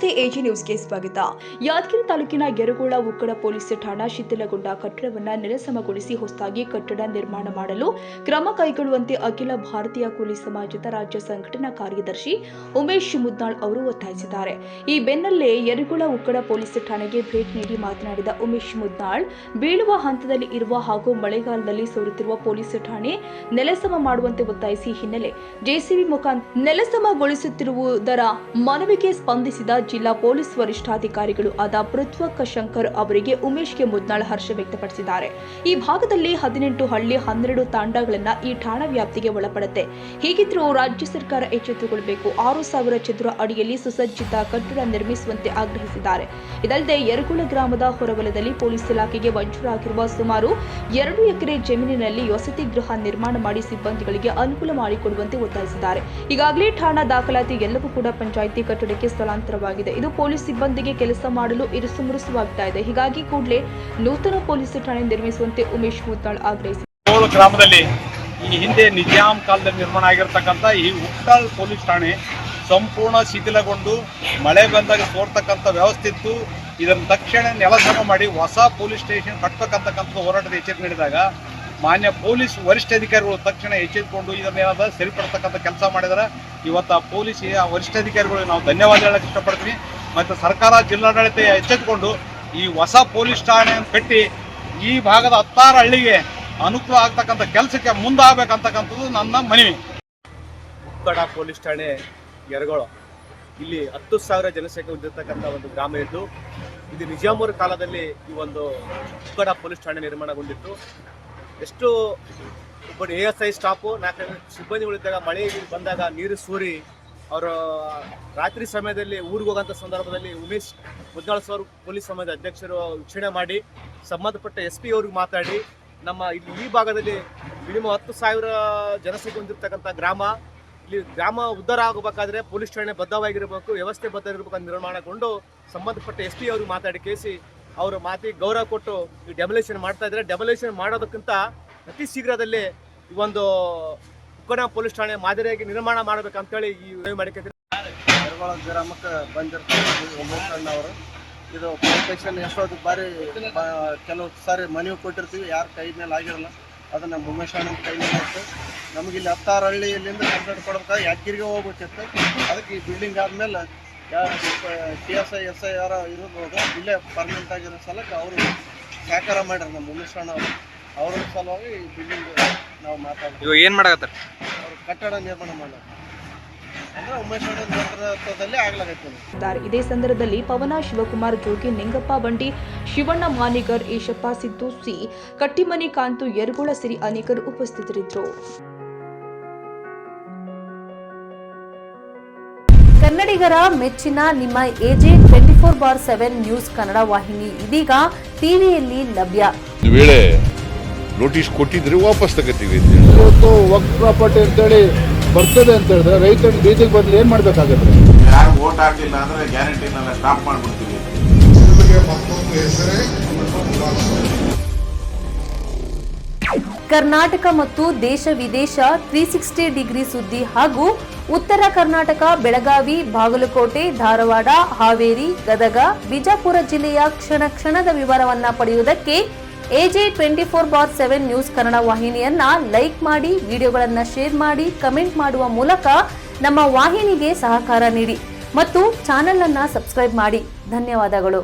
ನಮಸ್ತೆ, ಎಜಿ ನ್ಯೂಸ್ಗೆ ಸ್ವಾಗತ. ಯಾದಗಿರಿ ತಾಲೂಕಿನ ಯರಗೋಳ ಉಕ್ಕಡ ಪೊಲೀಸ್ ಠಾಣಾ ಶಿಥಿಲಗೊಂಡ ಕಟ್ಟಡವನ್ನು ನೆಲಸಮಗೊಳಿಸಿ ಹೊಸದಾಗಿ ಕಟ್ಟಡ ನಿರ್ಮಾಣ ಮಾಡಲು ಕ್ರಮ ಕೈಗೊಳ್ಳುವಂತೆ ಅಖಿಲ ಭಾರತೀಯ ಕೂಲಿ ಸಮಾಜದ ರಾಜ್ಯ ಸಂಘಟನಾ ಕಾರ್ಯದರ್ಶಿ ಉಮೇಶ್ ಮುದ್ನಾಳ್ ಅವರು ಒತ್ತಾಯಿಸಿದ್ದಾರೆ. ಈ ಬೆನ್ನಲ್ಲೇ ಯರಗೋಳ ಉಕ್ಕಡ ಪೊಲೀಸ್ ಠಾಣೆಗೆ ಭೇಟಿ ನೀಡಿ ಮಾತನಾಡಿದ ಉಮೇಶ್ ಮುದ್ನಾಳ್, ಬೀಳುವ ಹಂತದಲ್ಲಿ ಇರುವ ಹಾಗೂ ಮಳೆಗಾಲದಲ್ಲಿ ಸೋರುತ್ತಿರುವ ಪೊಲೀಸ್ ಠಾಣೆ ನೆಲಸಮ ಮಾಡುವಂತೆ ಒತ್ತಾಯಿಸಿ ಹಿನ್ನೆಲೆ ಜೆಸಿಬಿ ಮುಖಾಂತರ ನೆಲಸಮಗೊಳಿಸುತ್ತಿರುವುದರ ಮನವಿಗೆ ಸ್ಪಂದಿಸಿದ ಜಿಲ್ಲಾ ಪೊಲೀಸ್ ವರಿಷ್ಠಾಧಿಕಾರಿಗಳು ಆದ ಪೃಥ್ವಕ್ ಶಂಕರ್ ಅವರಿಗೆ ಉಮೇಶ್ಗೆ ಮುದ್ನಾಳ್ ಹರ್ಷ ವ್ಯಕ್ತಪಡಿಸಿದ್ದಾರೆ. ಈ ಭಾಗದಲ್ಲಿ 18 ಹಳ್ಳಿ 12 ತಾಂಡಾಗಳನ್ನ ಈ ಠಾಣಾ ವ್ಯಾಪ್ತಿಗೆ ಒಳಪಡುತ್ತೆ. ಹೀಗಿದ್ರೂ ರಾಜ್ಯ ಸರ್ಕಾರ ಎಚ್ಚೆತ್ತುಕೊಳ್ಳಬೇಕು. 6,000 ಚದುರ ಅಡಿಯಲ್ಲಿ ಸುಸಜ್ಜಿತ ಕಟ್ಟಡ ನಿರ್ಮಿಸುವಂತೆ ಆಗ್ರಹಿಸಿದ್ದಾರೆ. ಇದಲ್ಲದೆ ಯರಗೋಳ ಗ್ರಾಮದ ಹೊರವಲಯದಲ್ಲಿ ಪೊಲೀಸ್ ಇಲಾಖೆಗೆ ಮಂಜೂರಾಗಿರುವ ಸುಮಾರು 2 ಎಕರೆ ಜಮೀನಿನಲ್ಲಿ ವಸತಿ ಗೃಹ ನಿರ್ಮಾಣ ಮಾಡಿ ಸಿಬ್ಬಂದಿಗಳಿಗೆ ಅನುಕೂಲ ಮಾಡಿಕೊಡುವಂತೆ ಒತ್ತಾಯಿಸಿದ್ದಾರೆ. ಈಗಾಗಲೇ ಠಾಣಾ ದಾಖಲಾತಿ ಎಲ್ಲವೂ ಕೂಡ ಪಂಚಾಯಿತಿ ಕಟ್ಟಡಕ್ಕೆ ಸ್ಥಳಾಂತರವಾಗಿದೆ. ಇದು ಪೊಲೀಸ್ ಸಿಬ್ಬಂದಿಗೆ ಕೆಲಸ ಮಾಡಲು ಇರುಸು ಮುರುಸುವಾಗ್ತಾ ಇದೆ. ಹೀಗಾಗಿ ಕೂಡಲೇ ನೂತನ ಪೊಲೀಸ್ ಠಾಣೆ ನಿರ್ಮಿಸುವಂತೆ ಉಮೇಶ್ ಮುದ್ನಾಳ್ ಆಗ್ರಹಿಸಿದ್ದಾರೆ. ಗ್ರಾಮದಲ್ಲಿ ಈ ಹಿಂದೆ ನಿಜಾಂ ಕಾಲದಲ್ಲಿ ನಿರ್ಮಾಣ ಆಗಿರತಕ್ಕಂಥ ಈ ಉಕ್ಕಡ ಪೊಲೀಸ್ ಠಾಣೆ ಸಂಪೂರ್ಣ ಶಿಥಿಲಗೊಂಡು ಮಳೆ ಬಂದಾಗ ಸೋರ್ತಕ್ಕಂಥ ವ್ಯವಸ್ಥೆ ಇತ್ತು. ಇದನ್ನು ತಕ್ಷಣ ನೆಲಸಮ ಮಾಡಿ ಹೊಸ ಪೊಲೀಸ್ ಸ್ಟೇಷನ್ ಕಟ್ಟಬೇಕಂತಕ್ಕಂಥ ಹೋರಾಟದ ಎಚ್ಚರಿಕೆ ನೀಡಿದಾಗ ಮಾನ್ಯ ಪೊಲೀಸ್ ವರಿಷ್ಠಾಧಿಕಾರಿಗಳು ತಕ್ಷಣ ಎಚ್ಚೆತ್ತುಕೊಂಡು ಇದನ್ನೇನಾದ ಸರಿಪಡ್ತಕ್ಕಂಥ ಕೆಲಸ ಮಾಡಿದರೆ ಇವತ್ತು ಪೊಲೀಸ್ ವರಿಷ್ಠಾಧಿಕಾರಿಗಳು ನಾವು ಧನ್ಯವಾದ ಹೇಳಕ್ಕೆ ಇಷ್ಟಪಡ್ತೀವಿ. ಮತ್ತು ಸರ್ಕಾರ ಜಿಲ್ಲಾಡಳಿತ ಎಚ್ಚೆತ್ತುಕೊಂಡು ಈ ಹೊಸ ಪೊಲೀಸ್ ಠಾಣೆಯನ್ನು ಕಟ್ಟಿ ಈ ಭಾಗದ 16 ಹಳ್ಳಿಗೆ ಅನುಕೂಲ ಆಗ್ತಕ್ಕಂಥ ಕೆಲಸಕ್ಕೆ ಮುಂದಾಗಬೇಕಂತಕ್ಕಂಥದ್ದು ನನ್ನ ಮನವಿ. ಉಕ್ಕಡ ಪೊಲೀಸ್ ಠಾಣೆ ಯರಗೋಳ ಇಲ್ಲಿ 10,000 ಜನಸಂಖ್ಯೆ ಹೊಂದಿರತಕ್ಕಂಥ ಒಂದು ಗ್ರಾಮ ಇದ್ದು, ಇದು ನಿಜಾಮರ ಕಾಲದಲ್ಲಿ ಈ ಒಂದು ಉಕ್ಕಡ ಪೊಲೀಸ್ ಠಾಣೆ ನಿರ್ಮಾಣಗೊಂಡಿತ್ತು. ಎಷ್ಟು ಒಬ್ಬ ASI ಸ್ಟಾಫು 4 ಸಿಬ್ಬಂದಿಗಳಿದ್ದಾಗ ಮಳೆ ಬಂದಾಗ ನೀರು ಸೂರಿ ಅವರು ರಾತ್ರಿ ಸಮಯದಲ್ಲಿ ಊರಿಗೆ ಹೋಗೋಂಥ ಸಂದರ್ಭದಲ್ಲಿ ಉಮೇಶ್ ಮುದ್ನಾಳ್ ಸರ್ ಪೊಲೀಸ್ ಸಮಾಜದ ಅಧ್ಯಕ್ಷರು ವೀಕ್ಷಣೆ ಮಾಡಿ ಸಂಬಂಧಪಟ್ಟ SP ಅವ್ರಿಗೆ ಮಾತಾಡಿ ನಮ್ಮ ಇಲ್ಲಿ ಈ ಭಾಗದಲ್ಲಿ ಮಿನಿಮಮ್ 10,000 ಜನಸಂಖ್ಯೆ ಹೊಂದಿರತಕ್ಕಂಥ ಗ್ರಾಮ, ಇಲ್ಲಿ ಗ್ರಾಮ ಉದ್ಧಾರ ಆಗಬೇಕಾದ್ರೆ ಪೊಲೀಸ್ ಠಾಣೆ ಬದ್ಧವಾಗಿರಬೇಕು, ವ್ಯವಸ್ಥೆ ಬದ್ಧ ಇರಬೇಕು ಅಂತ ನಿರ್ಮಾಣಗೊಂಡು ಸಂಬಂಧಪಟ್ಟ SP ಅವ್ರಿಗೆ ಮಾತಾಡಿ ಕೇಸಿ ಅವರು ಮಾತಿಗೆ ಗೌರವ ಕೊಟ್ಟು ಈ ಡೆಮೊಲೇಷನ್ ಮಾಡ್ತಾ ಇದ್ದಾರೆ. ಡೆಮೊಲೇಷನ್ ಮಾಡೋದಕ್ಕಿಂತ ಅತಿ ಶೀಘ್ರದಲ್ಲಿ ಈ ಒಂದು ಉಕ್ಕಡ ಪೊಲೀಸ್ ಠಾಣೆ ಮಾದರಿಯಾಗಿ ನಿರ್ಮಾಣ ಮಾಡಬೇಕಂತೇಳಿ ಈ ಮಾಡಿಕೆ ಯರಗೋಳ ಗ್ರಾಮಕ್ಕೆ ಬಂದಿರ್ತಾರೆ ಉಮೇಶ್ ಅಣ್ಣವರು. ಇದು ಪೊಲಿಟೇಷನ್ ಎಷ್ಟೊತ್ತು ಬಾರಿ ಕೆಲವು ಸಾರಿ ಮನವಿ ಕೊಟ್ಟಿರ್ತೀವಿ, ಯಾರ ಕೈ ಮೇಲೆ ಆಗಿರಲ್ಲ. ಅದನ್ನು ಉಮೇಶ್ ಅಣ್ಣನ ಕೈ ಮೇಲೆ ಇತ್ತು. ನಮಗೆ ಇಲ್ಲಿ 16 ಹಳ್ಳಿಯಲ್ಲಿಂದ ಕಂಪ್ಲೇಂಟ್ ಕೊಡ್ಬೇಕಾದ್ರೆ ಯಾದಗಿರಿಗೆ ಹೋಗ್ಬೇಕಿತ್ತು. ಅದಕ್ಕೆ ಈ ಬಿಲ್ಡಿಂಗ್ ಆದಮೇಲೆ TSI SI ಯಾರು ಇರ್ಬೋದು ಇಲ್ಲೇ ಪರ್ಮನೆಂಟ್ ಆಗಿರೋ ಸಲಕ್ಕೆ ಅವರು ಸಹಕಾರ ಮಾಡ್ಯಾರ ನಮ್ಮ ಉಮೇಶ್ ಅಣ್ಣ ಅವರು. ಅವ್ರ ಸಲುವಾಗಿ ಈ ಬಿಲ್ಡಿಂಗ್ ನಾವು ಮಾತಾಡ್ತೀವಿ. ಏನು ಮಾಡಕತ್ತಾರೆ? ಅವರು ಕಟ್ಟಡ ನಿರ್ಮಾಣ ಮಾಡೋದು ಅಂದ್ರೆ ಉಮೇಶ್ ಅಣ್ಣ ನೇತೃತ್ವದಲ್ಲಿ ಆಗ್ಲಾಗೈತೆ. ಇದೇ ಸಂದರ್ಭದಲ್ಲಿ ಪವನ, ಶಿವಕುಮಾರ್, ಜೋಗಿ, ನಿಂಗಪ್ಪ ಬಂಡಿ, ಶಿವಣ್ಣ ಮಾನಿಗರ್, ಈಶಪ್ಪ, ಸಿದ್ದು, ಸಿ ಕಟ್ಟಿಮನಿ, ಕಾಂತು, ಯರಗೋಳ ಸಿರಿ ಅನೇಕರು ಉಪಸ್ಥಿತರಿದ್ದರು. ಕನ್ನಡಿಗರ ಮೆಚ್ಚಿನ ನಿಮ್ಮ AJ 24/7 ನ್ಯೂಸ್ ಕನ್ನಡ ವಾಹಿನಿ ಇದೀಗ ಟಿವಿಯಲ್ಲಿ ಲಭ್ಯ. ವೇಳೆ ನೋಟಿಸ್ ಕೊಟ್ಟಿದ್ರೆ ವಾಪಸ್ ತಗೋತೀವಿ. ಇವತ್ತು ವಕ್ಫ್ ಪ್ರಾಪರ್ಟಿ ಅಂತೇಳಿ ಬರ್ತದೆ ಅಂತ ಹೇಳಿದ್ರೆ ರೈತರು ಬೀದಿಗೆ ಬಂದ್ರೆ ಏನ್ ಮಾಡ್ಬೇಕಾಗತ್ತೆ? ಯಾರು ವೋಟ್ ಹಾಕಲಿಲ್ಲ ಅಂದ್ರೆ ಗ್ಯಾರಂಟಿನೆಲ್ಲ ಸ್ಟಾಪ್ ಮಾಡ್ಬಿಡ್ತೀವಿ. ಕರ್ನಾಟಕ ಮತ್ತು ದೇಶ ವಿದೇಶ 360 ಡಿಗ್ರಿ ಸುದ್ದಿ ಹಾಗೂ ಉತ್ತರ ಕರ್ನಾಟಕ, ಬೆಳಗಾವಿ, ಬಾಗಲಕೋಟೆ, ಧಾರವಾಡ, ಹಾವೇರಿ, ಗದಗ, ಬಿಜಾಪುರ ಜಿಲ್ಲೆಯ ಕ್ಷಣ ಕ್ಷಣದ ವಿವರವನ್ನ ಪಡೆಯುವುದಕ್ಕೆ AJ 24/7 ನ್ಯೂಸ್ ಕನ್ನಡ ವಾಹಿನಿಯನ್ನ ಲೈಕ್ ಮಾಡಿ, ವಿಡಿಯೋಗಳನ್ನ ಶೇರ್ ಮಾಡಿ, ಕಮೆಂಟ್ ಮಾಡುವ ಮೂಲಕ ನಮ್ಮ ವಾಹಿನಿಗೆ ಸಹಕಾರ ನೀಡಿ ಮತ್ತು ಚಾನೆಲ್ ಅನ್ನ ಸಬ್ಸ್ಕ್ರೈಬ್ ಮಾಡಿ. ಧನ್ಯವಾದಗಳು.